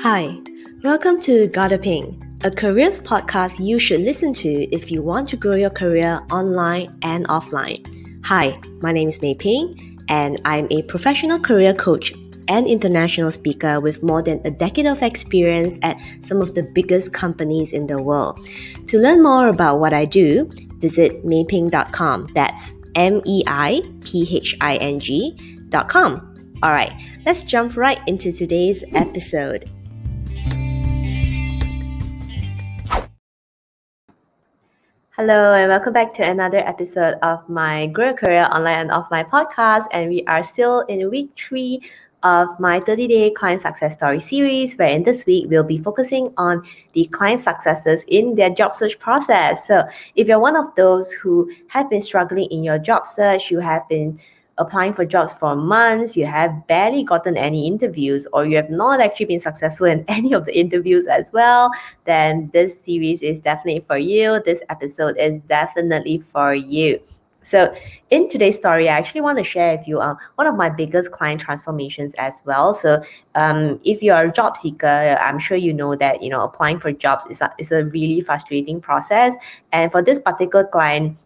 Hi, welcome to Gotta Ping, a careers podcast you should listen to if you want to grow your career online and offline. Hi, my name is Mei Ping, and I'm a professional career coach and international speaker with more than a decade of experience at some of the biggest companies in the world. To learn more about what I do, visit meiping.com. That's meiping.com. Alright, let's jump right into today's episode. Hello and welcome back to another episode of my Grow Your Career Online and Offline podcast, and we are still in week 3 of my 30-day client success story series, where in this week we'll be focusing on the client successes in their job search process. So if you're one of those who have been struggling in your job search, you have been applying for jobs for months, you have barely gotten any interviews, or you have not actually been successful in any of the interviews as well, then this series is definitely for you. This episode is definitely for you. So in today's story, I actually want to share with you one of my biggest client transformations as well. So if you are a job seeker, I'm sure you know that applying for jobs is a really frustrating process. And for this particular client,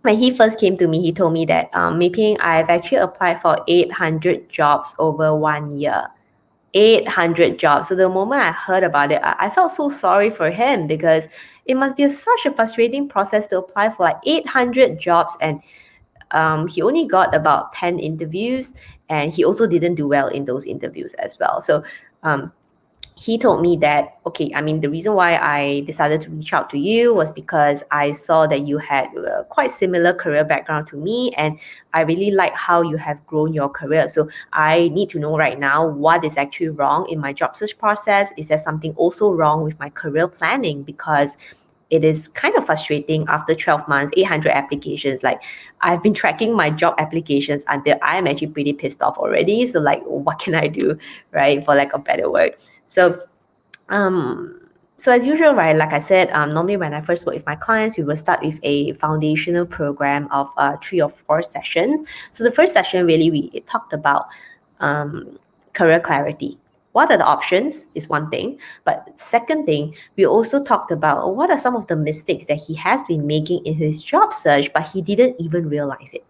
when he first came to me, he told me that, Mei Ping, I've actually applied for 800 jobs over 1 year. 800 jobs. So the moment I heard about it, I felt so sorry for him, because it must be such a frustrating process to apply for like 800 jobs, and he only got about 10 interviews, and he also didn't do well in those interviews as well. So he told me that, the reason why I decided to reach out to you was because I saw that you had a quite similar career background to me, and I really like how you have grown your career. So I need to know right now what is actually wrong in my job search process. Is there something also wrong with my career planning? Because it is kind of frustrating after 12 months, 800 applications. Like, I've been tracking my job applications until I'm actually pretty pissed off already. So like, what can I do, right? For lack of better word. So as usual, right, like I said, normally when I first work with my clients, we will start with a foundational program of 3 or 4 sessions. So the first session, really, we talked about career clarity. What are the options is one thing, but second thing, we also talked about what are some of the mistakes that he has been making in his job search, but he didn't even realize it.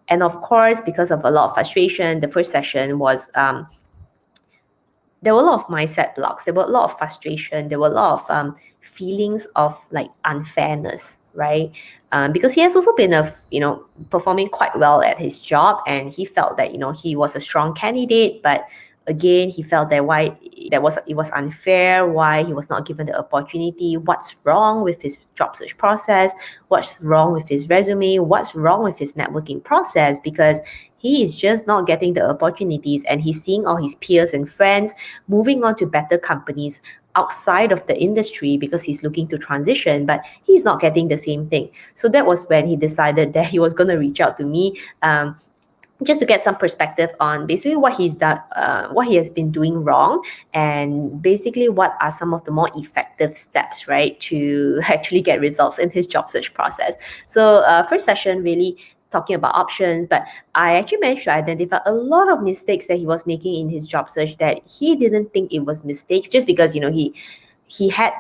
And of course, because of a lot of frustration, the first session was there were a lot of mindset blocks. There were a lot of frustration. There were a lot of feelings of like unfairness, right? Because he has also been performing quite well at his job, and he felt that he was a strong candidate, but again, he felt that it was unfair, why he was not given the opportunity, what's wrong with his job search process, what's wrong with his resume, what's wrong with his networking process, because he is just not getting the opportunities, and he's seeing all his peers and friends moving on to better companies outside of the industry because he's looking to transition, but he's not getting the same thing. So that was when he decided that he was going to reach out to me, just to get some perspective on basically what he's done, what he has been doing wrong, and basically what are some of the more effective steps, right, to actually get results in his job search process. So first session, really talking about options, but I actually managed to identify a lot of mistakes that he was making in his job search that he didn't think it was mistakes, just because he had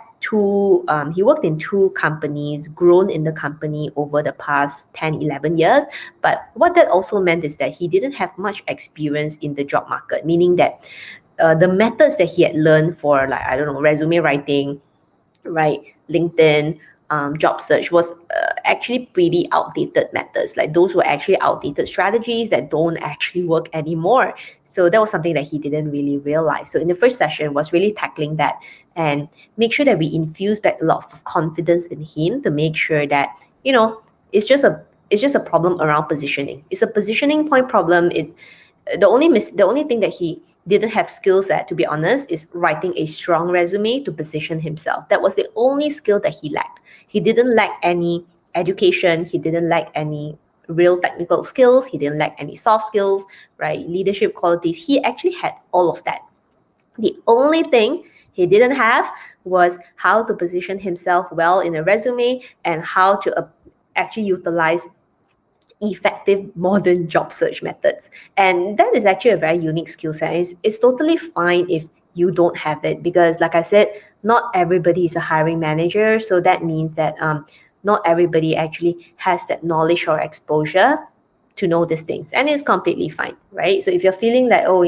he worked in 2 companies, grown in the company over the past 10, 11 years. But what that also meant is that he didn't have much experience in the job market, meaning that the methods that he had learned for, like, I don't know, resume writing, right, LinkedIn, job search was actually pretty outdated methods. Like, those were actually outdated strategies that don't actually work anymore. So that was something that he didn't really realize. So in the first session was really tackling that and make sure that we infuse back a lot of confidence in him, to make sure that it's just a problem around positioning. It's a positioning point problem. The only thing that he didn't have skills at, to be honest, is writing a strong resume to position himself. That was the only skill that he lacked. He didn't lack any education. He didn't lack any real technical skills. He didn't lack any soft skills, right? Leadership qualities. He actually had all of that. The only thing he didn't have was how to position himself well in a resume, and how to actually utilize effective modern job search methods. And that is actually a very unique skill set. It's totally fine if you don't have it, because like I said, not everybody is a hiring manager. So that means that not everybody actually has that knowledge or exposure to know these things, and it's completely fine, right? So if you're feeling like, oh,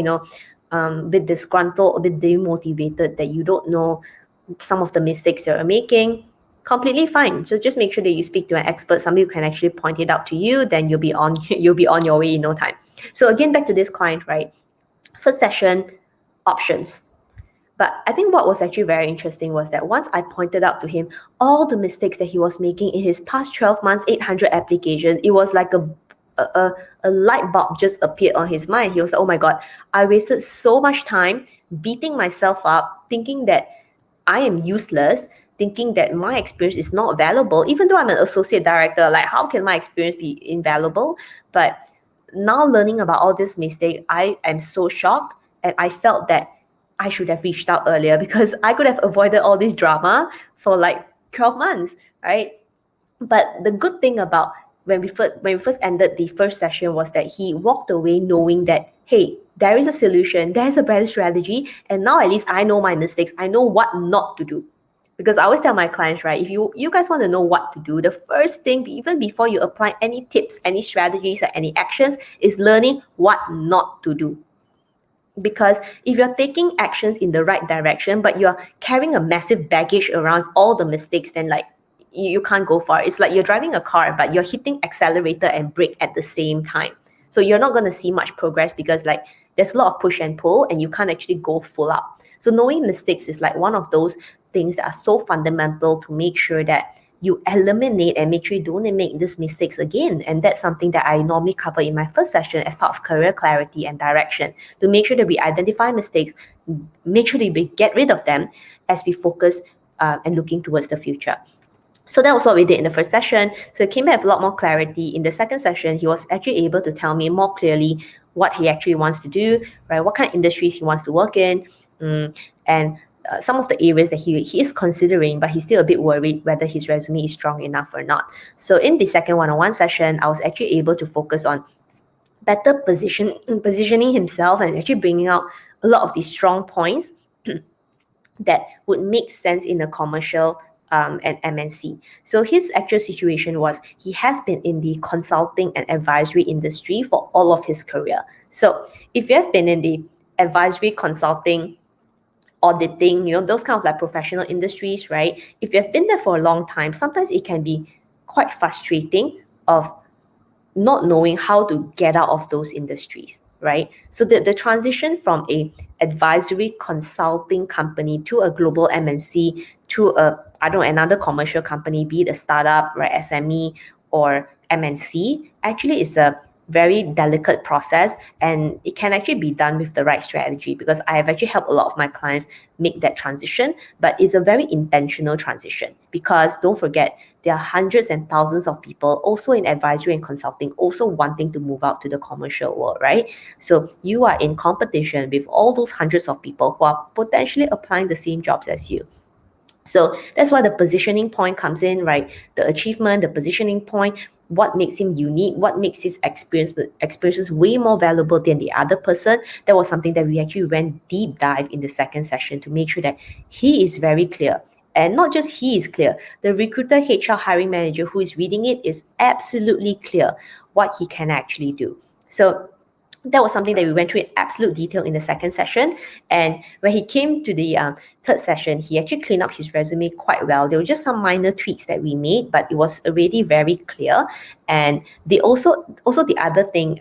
a bit disgruntled, a bit demotivated, that you don't know some of the mistakes you're making, completely fine. So just make sure that you speak to an expert, somebody who can actually point it out to you. Then you'll be on you'll be on your way in no time. So again, back to this client, right? First session, options. But I think what was actually very interesting was that once I pointed out to him all the mistakes that he was making in his past 12 months, 800 applications, it was like a light bulb just appeared on his mind. He was like, oh my God, I wasted so much time beating myself up, thinking that I am useless, thinking that my experience is not valuable, even though I'm an associate director. Like, how can my experience be invaluable? But now learning about all this mistake, I am so shocked, and I felt that I should have reached out earlier, because I could have avoided all this drama for like 12 months, right? But the good thing about when we first ended the first session was that he walked away knowing that, hey, there is a solution, there's a better strategy, and now at least I know my mistakes, I know what not to do. Because I always tell my clients, right, if you guys want to know what to do, the first thing, even before you apply any tips, any strategies, or any actions, is learning what not to do. Because if you're taking actions in the right direction, but you're carrying a massive baggage around all the mistakes, then like you can't go far. It's like you're driving a car, but you're hitting accelerator and brake at the same time. So you're not going to see much progress, because like there's a lot of push and pull, and you can't actually go full out. So knowing mistakes is like one of those things that are so fundamental to make sure that you eliminate and make sure you don't make these mistakes again. And that's something that I normally cover in my first session as part of career clarity and direction, to make sure that we identify mistakes, make sure that we get rid of them as we focus and looking towards the future. So that was what we did in the first session. So it came back with a lot more clarity. In the second session, he was actually able to tell me more clearly what he actually wants to do, right? What kind of industries he wants to work in, and some of the areas that he is considering, but he's still a bit worried whether his resume is strong enough or not. So in the second one-on-one session, I was actually able to focus on better positioning himself, and actually bringing out a lot of these strong points that would make sense in a commercial and MNC. So his actual situation was, he has been in the consulting and advisory industry for all of his career. So if you have been in the advisory, consulting, auditing, those kind of like professional industries, right? If you have been there for a long time, sometimes it can be quite frustrating of not knowing how to get out of those industries, right? So the transition from a advisory consulting company to a global MNC to another commercial company, be it a startup, right, SME or MNC, actually is a very delicate process, and it can actually be done with the right strategy, because I have actually helped a lot of my clients make that transition. But it's a very intentional transition, because don't forget, there are hundreds and thousands of people also in advisory and consulting, also wanting to move out to the commercial world, right? So you are in competition with all those hundreds of people who are potentially applying the same jobs as you. So that's why the positioning point comes in, right? The achievement, the positioning point, what makes him unique, what makes his experiences way more valuable than the other person. That was something that we actually went deep dive in the second session, to make sure that he is very clear. And not just he is clear, the recruiter, HR, hiring manager who is reading it is absolutely clear what he can actually do. So that was something that we went through in absolute detail in the second session. And when he came to the third session, he actually cleaned up his resume quite well. There were just some minor tweaks that we made, but it was already very clear. And they also the other thing,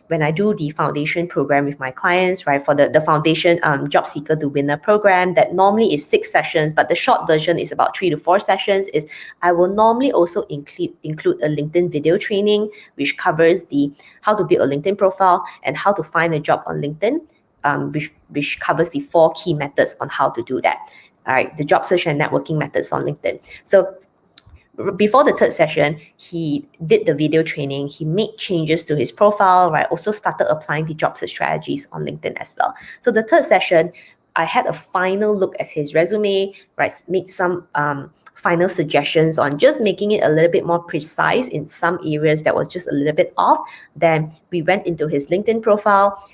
when I do the foundation program with my clients, right, for the foundation job seeker to winner program, that normally is 6 sessions, but the short version is about 3 to 4 sessions, is I will normally also include a LinkedIn video training, which covers the how to build a LinkedIn profile and how to find a job on LinkedIn, which covers the 4 key methods on how to do that. All right, the job search and networking methods on LinkedIn. So before the third session, he did the video training, he made changes to his profile, right? Also started applying the job search strategies on LinkedIn as well. So the third session, I had a final look at his resume, right? Made some final suggestions on just making it a little bit more precise in some areas that was just a little bit off. Then we went into his LinkedIn profile,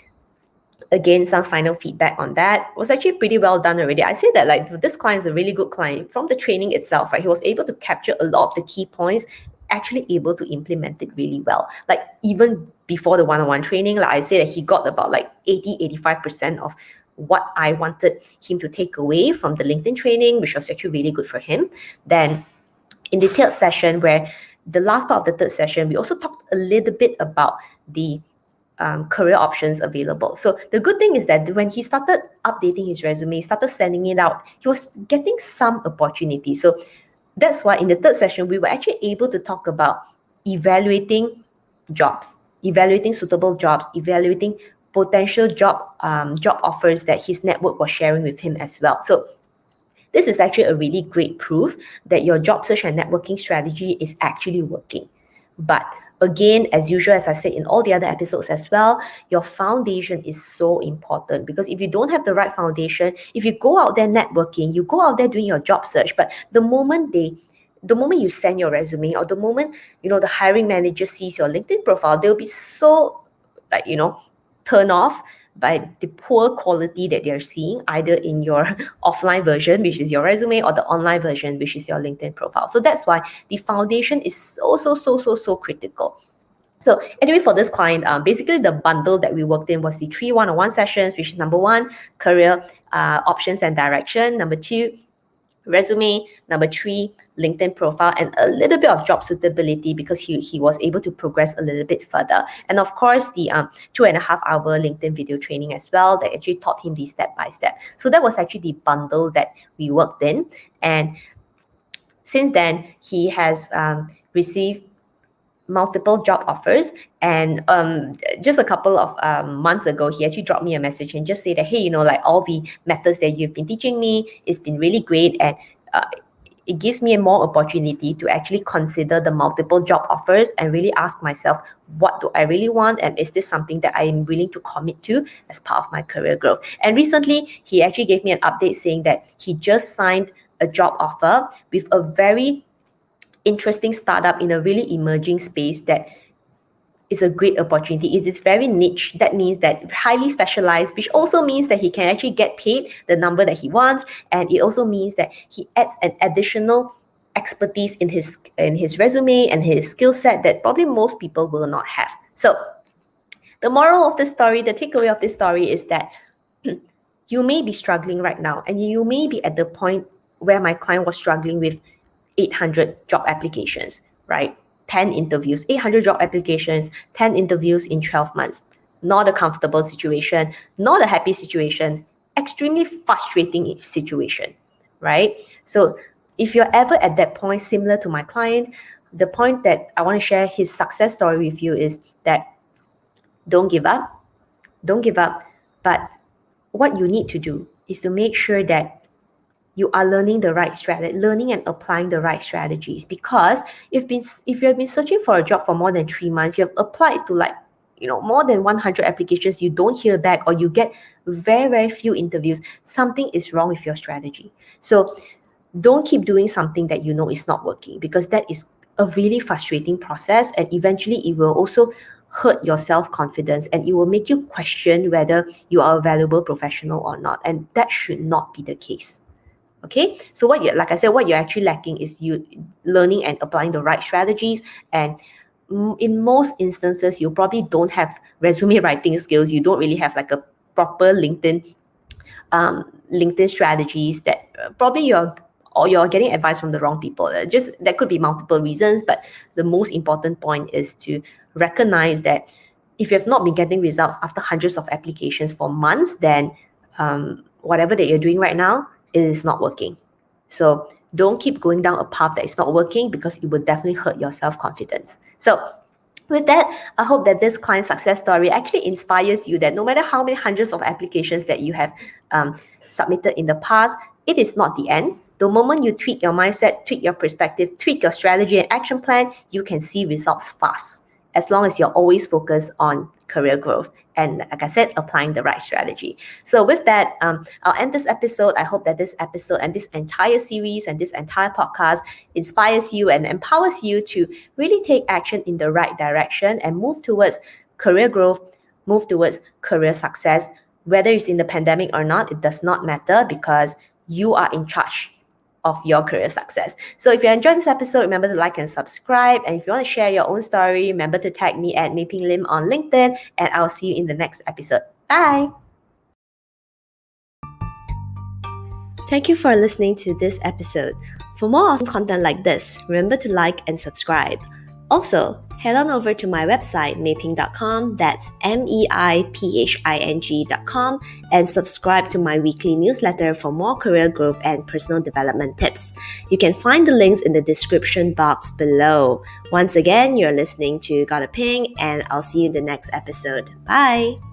again, some final feedback on that was actually pretty well done already. I say that like this client is a really good client from the training itself, right? He was able to capture a lot of the key points, actually able to implement it really well. Like even before the one-on-one training, like I say that he got about like 85% of what I wanted him to take away from the LinkedIn training, which was actually really good for him. Then in the third session, where the last part of the third session, we also talked a little bit about the career options available. So the good thing is that when he started updating his resume, started sending it out, he was getting some opportunities. So that's why in the third session, we were actually able to talk about evaluating jobs, evaluating suitable jobs, evaluating potential job offers that his network was sharing with him as well. So this is actually a really great proof that your job search and networking strategy is actually working. But again, as usual, as I said in all the other episodes as well, your foundation is so important, because if you don't have the right foundation, if you go out there networking, you go out there doing your job search, but the moment you send your resume, or the moment the hiring manager sees your LinkedIn profile, they'll be so like turn off by the poor quality that they're seeing, either in your offline version, which is your resume, or the online version, which is your LinkedIn profile. So that's why the foundation is so critical. So anyway, for this client, basically the bundle that we worked in was the 3 one-on-one sessions, which is number 1, career options and direction, number 2, resume, number 3, LinkedIn profile, and a little bit of job suitability, because he was able to progress a little bit further. And of course, the 2.5-hour LinkedIn video training as well that actually taught him the step by step. So that was actually the bundle that we worked in. And since then, he has received multiple job offers, and just a couple of months ago, he actually dropped me a message and just said that, hey, like all the methods that you've been teaching me, it's been really great, and it gives me a more opportunity to actually consider the multiple job offers and really ask myself, what do I really want, and is this something that I'm willing to commit to as part of my career growth? And recently, he actually gave me an update saying that he just signed a job offer with a very interesting startup in a really emerging space that is a great opportunity. It's very niche. That means that highly specialized, which also means that he can actually get paid the number that he wants, and it also means that he adds an additional expertise in his resume and his skill set that probably most people will not have. So the moral of this story, the takeaway of this story is that you may be struggling right now, and you may be at the point where my client was struggling with 800 job applications, right? 10 interviews, 800 job applications, 10 interviews in 12 months. Not a comfortable situation, not a happy situation, extremely frustrating situation, right? So if you're ever at that point, similar to my client, the point that I want to share his success story with you is that don't give up, but what you need to do is to make sure that you are learning the right strategy, learning and applying the right strategies. Because if you have been searching for a job for more than 3 months, you have applied to more than 100 applications, you don't hear back, or you get very few interviews, something is wrong with your strategy. So don't keep doing something that is not working, because that is a really frustrating process, and eventually it will also hurt your self-confidence, and it will make you question whether you are a valuable professional or not, and that should not be the case. Okay, so what you're actually lacking is you learning and applying the right strategies. And in most instances, you probably don't have resume writing skills. You don't really have like a proper LinkedIn strategies that probably you're getting advice from the wrong people. Just that could be multiple reasons, but the most important point is to recognize that if you have not been getting results after hundreds of applications for months, then whatever that you're doing right now, it is not working. So don't keep going down a path that is not working, because it will definitely hurt your self-confidence. So with that, I hope that this client success story actually inspires you that no matter how many hundreds of applications that you have submitted in the past, it is not the end. The moment you tweak your mindset, tweak your perspective, tweak your strategy and action plan, you can see results fast, as long as you're always focused on career growth and, like I said, applying the right strategy. So with that, I'll end this episode. I hope that this episode and this entire series and this entire podcast inspires you and empowers you to really take action in the right direction and move towards career growth, move towards career success whether it's in the pandemic or not, it does not matter because you are in charge of your career success. So if you enjoyed this episode, remember to like and subscribe. And if you want to share your own story, remember to tag me at Mei Ping Lim on LinkedIn, and I'll see you in the next episode. Bye. Thank you for listening to this episode. For more awesome content like this, remember to like and subscribe. Also, head on over to my website, meiping.com, that's meiping.com, and subscribe to my weekly newsletter for more career growth and personal development tips. You can find the links in the description box below. Once again, you're listening to Gotta Ping, and I'll see you in the next episode. Bye!